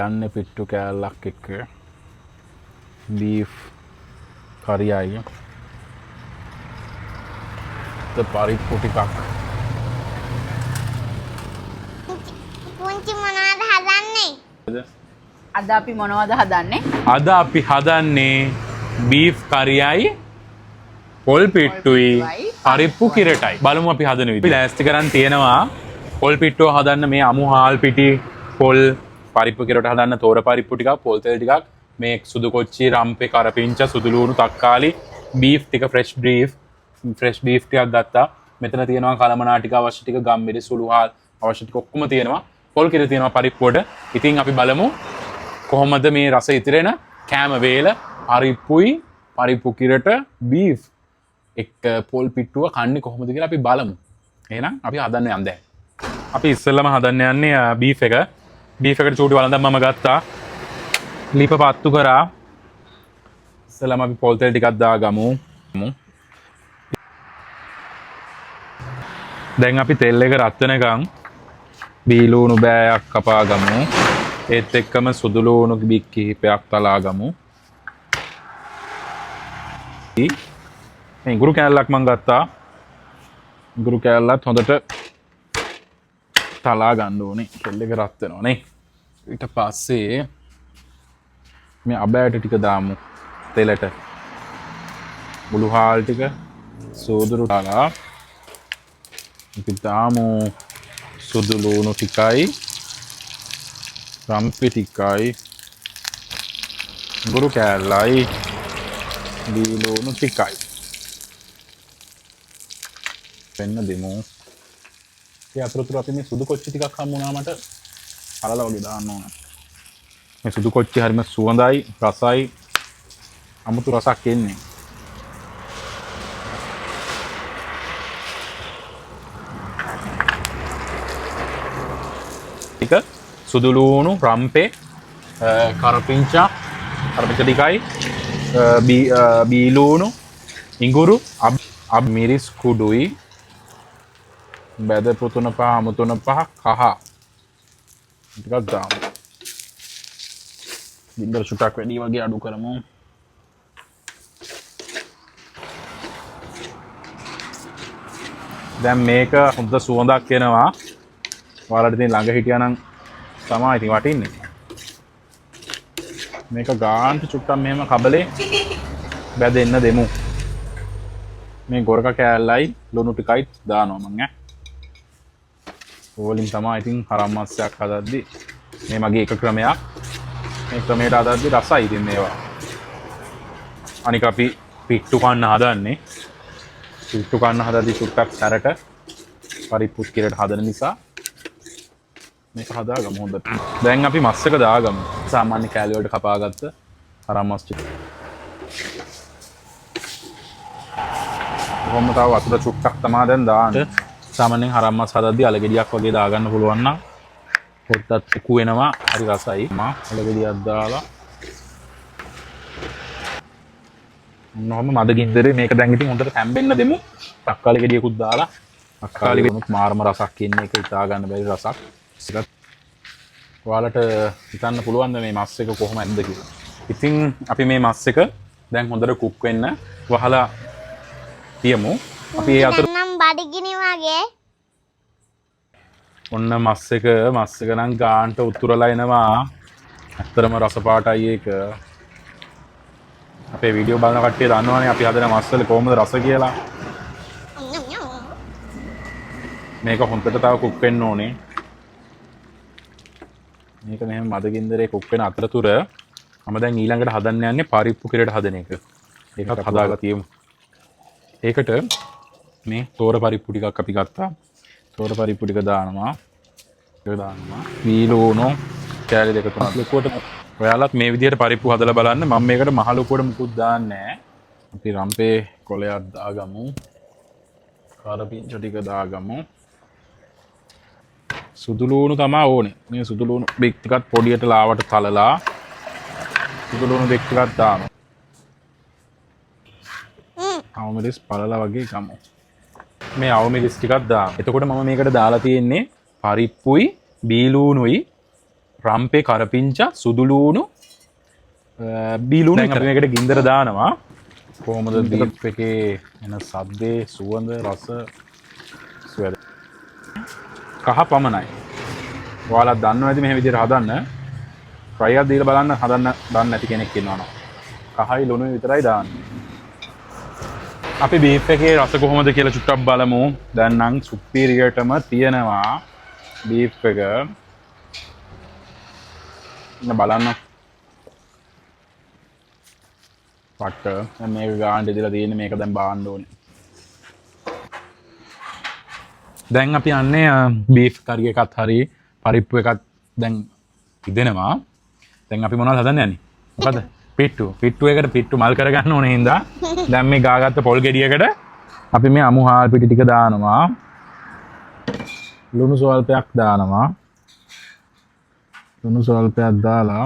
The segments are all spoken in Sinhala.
යන්නේ පිට්ටු කෑල්ලක් එක්ක බීෆ් කරියයි පරිප්පු ටිකක් පුංචි මොනවද හදන්නේ? අද අපි මොනවද හදන්නේ? අද අපි හදන්නේ බීෆ් කරියයි පොල් පිට්ටුයි පරිප්පු කිරටයි. බලමු අපි හදන විදිහ. අපි ලෑස්ති කරන් තියෙනවා පොල් පිට්ටුව හදන්න මේ අමු හාල් පිටි පොල් පරිප්පු කිරට හදන්න තෝර පරිප්පු ටිකක් පොල් තෙල් ටිකක් මේ සුදු කොච්චි රම්පේ කරපිංචා සුදු ලුණු තක්කාලි බීෆ් ටික ෆ්‍රෙෂ් බීෆ් ටිකක් ගත්තා. මෙතන තියෙනවා කලමනා ටික අවශ්‍ය ටික ගම්මිරි සුළු හාල් අවශ්‍ය ටික ඔක්කොම තියෙනවා. පොල් කිර තියෙනවා පරිප්පුවට. ඉතින් අපි බලමු කොහොමද මේ රස ඉතිරෙන කෑම වේල පරිප්පු කිරට බීෆ් එක් පොල් පිට්ටුව කන්නේ කොහොමද කියලා අපි බලමු. එහෙනම් අපි හදන්න යන්න දැන්. අපි ඉස්සෙල්ලම හදන්න යන්නේ බීෆ් එක. බීෆ් එකට චූටි වළඳන් මම ගත්තා. ලිප පත්තු කරා. ඉස්සෙල්ලම අපි පොල් තෙල් ටිකක් දාගමු. දැන් අපි තෙල් එක රත් වෙනකන් බීලුණු බෑයක් කපා ගමු. ඒත් එක්කම සුදු ලුණු බික් කිහිපයක් තලා ගමු. මේ ගුරු කෑල්ලක් මම ගත්තා. ගුරු කෑල්ලත් හොඳට තලා ගන්න ඕනේ. තෙල් එක රත් වෙනවා නේ. ඊට පස්සේ මේ අබෑට ටික දාමු තෙලට. මුළු හාල් ටික සෝදුරු දාලා අපි දාමු සුදු ලුණු ටිකයි රම්පි ටිකයි ගුරු කෑල්ලයි දී ලුණු ටිකයි වෙන්න දෙමු. ඒ අතරතුර අපි මේ සුදු කොච්චි ටිකක් හම්බුණා මට අරලා වගේ දාන්න ඕන. මේ සුදු කොච්චි හරිම සුවඳයි රසයි අමුතු රසක් එන්නේ. ටික සුදු ලුණු රම්පේ කරපිංචා ටිකයි බීලුණු ඉඟුරු අබ් මිරිස් කුඩුයි බැදපු තුන පහ අමුතුන පහ කහ ටිකක් දාමු. බින්දර සුටක් වැඩි වගේ අඩු කරමු. දැන් මේක හොඳ සුවඳක් එනවා. ඔයාලට ඉතින් ළඟ හිටියානම් තමයි ඉතින් වටින්නේ. මේක ගාන්ට චුට්ටක් මෙහෙම කබලේ බැදෙන්න දෙමු. මේ ගොරක කෑල්ලයි ලුණු ටිකයි දානවා මම ඈ. ඕලින් තමයි ඉතින් හරම් මස්සයක් හදද්දි මේ මගේ එක ක්‍රමයක්. මේ ක්‍රමයට හදද්දි රසයි ඉතින් මේවා. අනික අපි පිට්ටු කන්න හදන්නේ. පිට්ටු කන්න හදද්දි චුට්ටක් සැරට පරිප්පු කිරට හදන නිසා මේක හදාගමු හොඳට. දැන් අපි මස් එක දාගමු. සාමාන්‍ය කෑලි වලට කපාගත්ත හරම් මස් ටික. කොහොම තව වතුර චුට්ටක් තමයි දැන් දාන්නේ. සාමාන්‍යයෙන් හරම් මස් හදද්දී අලගෙඩියක් වගේ දාගන්න පුළුවන් නම් පොඩ්ඩක් උකු වෙනවා. හරි රසයි. මම අලගෙඩියක් දාලා මොනවම මද ගින්දරේ මේක දැන් ඉතින් හොඳට තැම්බෙන්න දෙමු. තක්කාලි ගෙඩියකුත් දාලා තක්කාලි ගෙඩියකුත් මාරම රසක් ඉන්නේ. ඒක හිතා ගන්න බැරි රසක්. ඔයාලට හිතන්න පුළුවන් මේ මස් එක කොහොමද කියලා. ඉතින් අපි මේ මස් එක දැන් හොඳට කුක් වෙන්න වහලා තියමු. අපි ඒ අතර නම් බඩගිනි වගේ. ඔන්න මස් එක නම් ගාන්ට උතුරලා එනවා. ඇත්තටම රස පාටයි ඒක. අපේ වීඩියෝ බලන කට්ටිය දන්නවනේ අපි හදන මස් වල කොහොමද රස කියලා. මේක හොඳට තව කුක් වෙන්න ඕනේ. මේක මෙහෙම මදගින්දරේ කුක් වෙන අතරතුර මම දැන් ඊළඟට හදන්න යන්නේ පරිප්පු කිරට හදන එක. ඒකත් හදාගලා තියමු. ඒකට මේ තෝර පරිප්පු ටිකක් අපි ගත්තා. තෝර පරිප්පු ටික දානවා. ඒක දානවා. වීලෝනෝ කෑලි දෙක තුනක් ලොකුවට ඔයාලත් මේ විදිහට පරිප්පු හදලා බලන්න. මම මේකට මහ ලොකුවට මුකුත් දාන්නේ නැහැ. අපි රම්පේ කොලයක් දාගමු. කරපිංච ටික දාගමු. සුදු ලුණු තමයි ඕනේ. මේ සුදු ලුණු බෙක් ටිකක් පොඩියට ලාවට තලලා සුදු ලුණු බෙක් ටිකක් දානවා. අවමිරිස් පළලා වගේ ගමු. මේ අවමිරිස් ටිකක් දාමු. එතකොට මම මේකට දාලා තියෙන්නේ පරිප්පුයි බීලුණුයි රම්පේ කරපිංචා සුදුලූණු බීලුණු දැන් අපි මේකට ගින්දර දානවා කොහොමද බීෆ් එකේ එන සද්දේ සුවඳ රස සුවඳ කහ පමණයි ඔයාලා දන්නවා ඇති මෙහෙම විදිහට හදන්න try එකක් දීලා බලන්න හදන්න දන්නේ නැති කෙනෙක් ඉන්නවනම් කහයි ලුණුයි විතරයි දාන්නේ අපි බීෆ් එකේ රස කොහොමද කියලා චුට්ටක් බලමු දැන් නම් සුපීරියර්ටම තියෙනවා බීෆ් එක ඉන්න බලන්න පට්ට මේක ගාන්න ඉදලා තියෙන්නේ මේක දැන් බාන්න ඕනේ දැන් අපි යන්නේ බීෆ් කරි එකත් හරි පරිප්පු එකත් දැන් ඉදෙනවා දැන් අපි මොනවද හදන්න යන්නේ මොකද පිට්ටු එකට පිට්ටු මල් කරගන්න ඕනේ හින්දා දැන් මේ ගාගත්ත පොල් ගෙඩියකට අපි මේ අමු හාල් පිටි ටික දානවා ලුණු සල්පයක් දානවා ලුණු සල්පයක් දාලා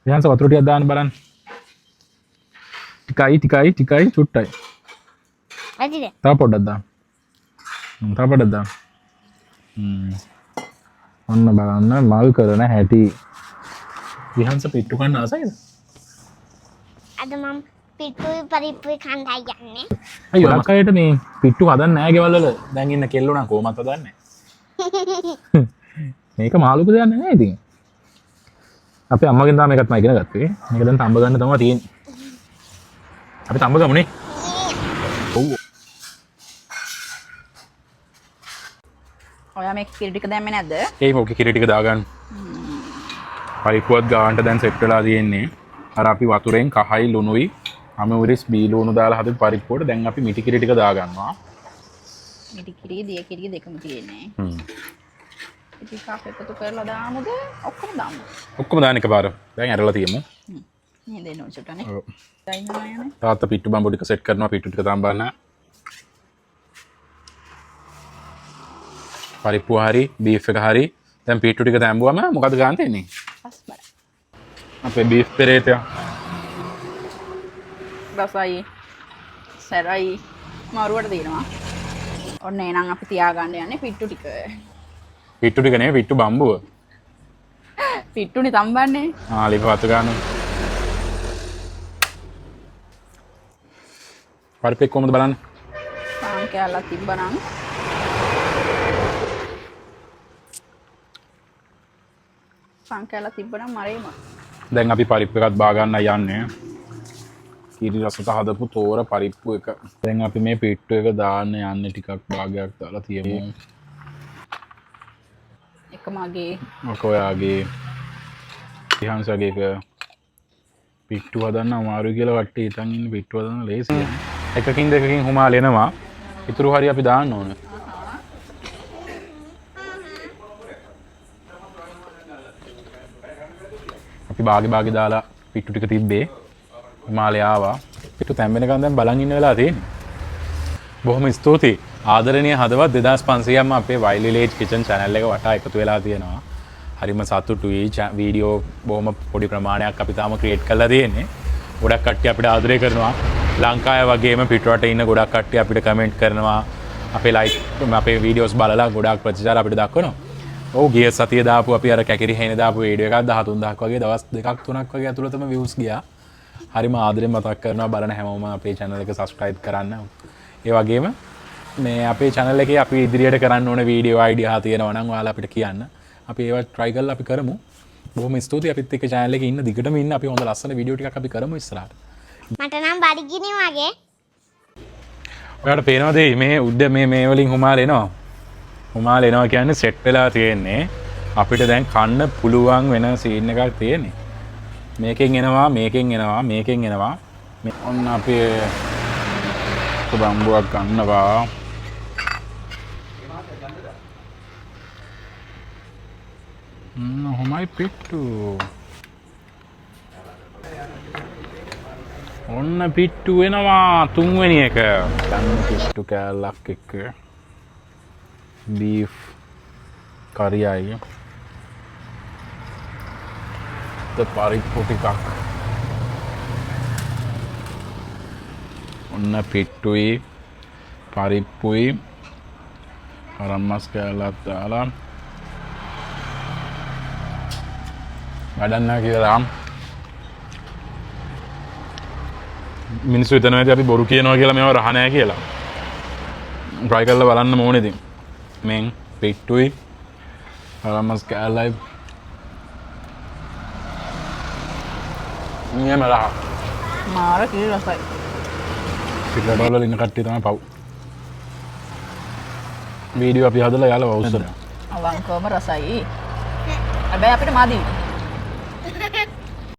විහන්ස වතුර ටිකක් දාන්න බලන්න ටිකයි චුට්ටයි ඇතිද? තව පොඩ්ඩක් දාන්න තව පොඩ්ඩක් දාන්න ඔන්න බලන්න මල් කරන හැටි විහන්ස පිට්ටු කන්න ආසයිද? අද මම පිට්ටුයි පරිප්පුයි කන්නයි යන්නේ. අයියෝ ලකයට මේ පිට්ටු හදන්න නැහැ ගෙවල් වල දැන් ඉන්න කෙල්ලෝ නම් කොහොමද හදන්නේ? මේක මාළුක දෙයක් නෑ ඉතින්. අපි අම්මගෙන් තමයි මේකත් මම ඉගෙන ගත්තේ. මේක දැන් තඹ ගන්න තමයි තියෙන්නේ. අපි තඹ ගමුනේ. ඔව්. ඔයා මේක කිරි ටික දැම්මේ නැද්ද? ඒ මොකේ කිරි ටික දාගන්න. පරිප්පුවත් ගානට දැන් සෙට් වෙලා තියෙන්නේ. අර අපි වතුරෙන් කහයි ලුණුයි අමුරිස් බීලුණු දාලා හදපු පරිප්පුවට දැන් අපි මිටි කිරි ටික දාගන්නවා. මිටි කිරි දිය කිරි දෙකම තියෙන්නේ. ඉතින් කාප් එකතු කරලා දාමුද? ඔක්කොම දාමු. ඔක්කොම දාන්න එකපාර. දැන් ඇරලා තියමු. මේ දෙන්න ඕන චුට්ටනේ. ඔව්. දානවා යන්නේ. තාත්තා පිට්ටු බම්බු ටික සෙට් කරනවා පිට්ටු ටික තම්බන්න. පරිප්පුව හරි බීෆ් එක හරි දැන් පිට්ටු ටික තැඹුවම මොකද ගන්න තියෙන්නේ? අස්බර. අපේ බීෆ් පෙරේතය. රසයි. සරයි. මාරුවට දෙනවා. ඔන්න එහෙනම් අපි තියාගන්න යන්නේ පිට්ටු ටික. පිට්ටු ටික නෙවෙයි පිට්ටු බම්බුව. පිට්ටුනේ තම්බන්නේ. ලිප වතු ගන්න. පරිප්පු එක කොහමද බලන්න? පාන් කෑල්ලක් තිබ්බනම් මරේම. දැන් අපි පරිප්පු එකත් බා ගන්න යන්නේ. කිරි රසට හදපු තෝර පරිප්පු එක. දැන් අපි මේ පිට්ටු එක දාන්න යන්නේ ටිකක් භාගයක් දාලා තියමු. එක මගේ ඔක ඔයාගේ විහන්සගේ පිට්ටු හදන්න අමාරුයි කියලා කට්ටිය හිතන් ඉන්නේ පිට්ටු හදන්න ලේසි. එකකින් දෙකකින් හුමාල එනවා. ඉතුරු හරිය අපි දාන්න ඕනේ. අපි බාගේ දාලා පිට්ටු ටික තිබ්බේ හිමාලය ආවා පිට්ටු තැම්බෙනකන් දැන් බලන් ඉන්න වෙලා තියෙන්නේ බොහොම ස්තුතියි ආදරණීය හදවත් 2500ක්ම අපේ වයිල් විලේජ් කිචන් channel එක වටා එකතු වෙලා තියෙනවා හරිම සතුටුයි වීඩියෝ බොහොම පොඩි ප්‍රමාණයක් අපි තාම ක්‍රියේට් කරලා තියෙන්නේ ගොඩක් කට්ටිය අපිට ආදරය කරනවා ලංකාවේ වගේම පිටරට ඉන්න ගොඩක් කට්ටිය අපිට කමෙන්ට් කරනවා අපේ ලයික් අපේ වීඩියෝස් බලලා ගොඩක් ප්‍රතිචාර අපිට දක්වනවා ඔව් ගිය සතියේ දාපු අපි අර කැකිරි හේනේ දාපු වීඩියෝ එකක් 13000ක් වගේ දවස් 2ක් 3ක් වගේ ඇතුළතම views ගියා. හරිම ආදරෙන් මතක් කරනවා බලන හැමෝම අපේ channel එක subscribe කරන්න. ඒ වගේම මේ අපේ channel එකේ අපි ඉදිරියට කරන්න ඕන වීඩියෝ idea තියෙනවා නම් ඔයාලා අපිට කියන්න. අපි ඒවා try කරලා අපි කරමු. බොහොම ස්තුතියි අපිත් එක්ක channel එකේ ඉන්න දිගටම ඉන්න අපි හොඳ ලස්සන වීඩියෝ ටිකක් අපි කරමු ඉස්සරහට. මට නම් බඩගිනි වගේ. ඔයාලට පේනවද මේ උඩ මේ වලින් හුමාල එනවා? හුමාල එනවා කියන්නේ සෙට් වෙලා තියෙන්නේ. අපිට දැන් කන්න පුළුවන් වෙන සීන් එකක් තියෙන්නේ. මේකෙන් එනවා ඔන්න අපි බම්බුවක් ගන්නවා. හොමයි පිට්ටු. ඔන්න පිට්ටු වෙනවා තුන්වෙනි එක. ගන්න පිට්ටු කෑල්ලක් එක්ක බීෆ් කරියයි පරිප්පු ටිකක් ඔන්න පිට්ටුයි පරිප්පුයි අරන් මස් කෑල්ලක් දාලා වැඩක් නැහැ කියලා මිනිස්සු හිතනවා ඇති අපි බොරු කියනවා කියලා මේවා රහ නැහැ කියලා. try කරලා බලන්න ඕනේ ඉතින්. මෙන් පිට්ටුයි අරමස් කෑල්ලයි නියම රහ. මාර කිරි රසයි. පිටරටවල ඉන්න කට්ටිය තමයි පව්. වීඩියෝ අපි හදලා යාළුවා උස්සන. අවංකවම රසයි. හැබැයි අපිට මදි.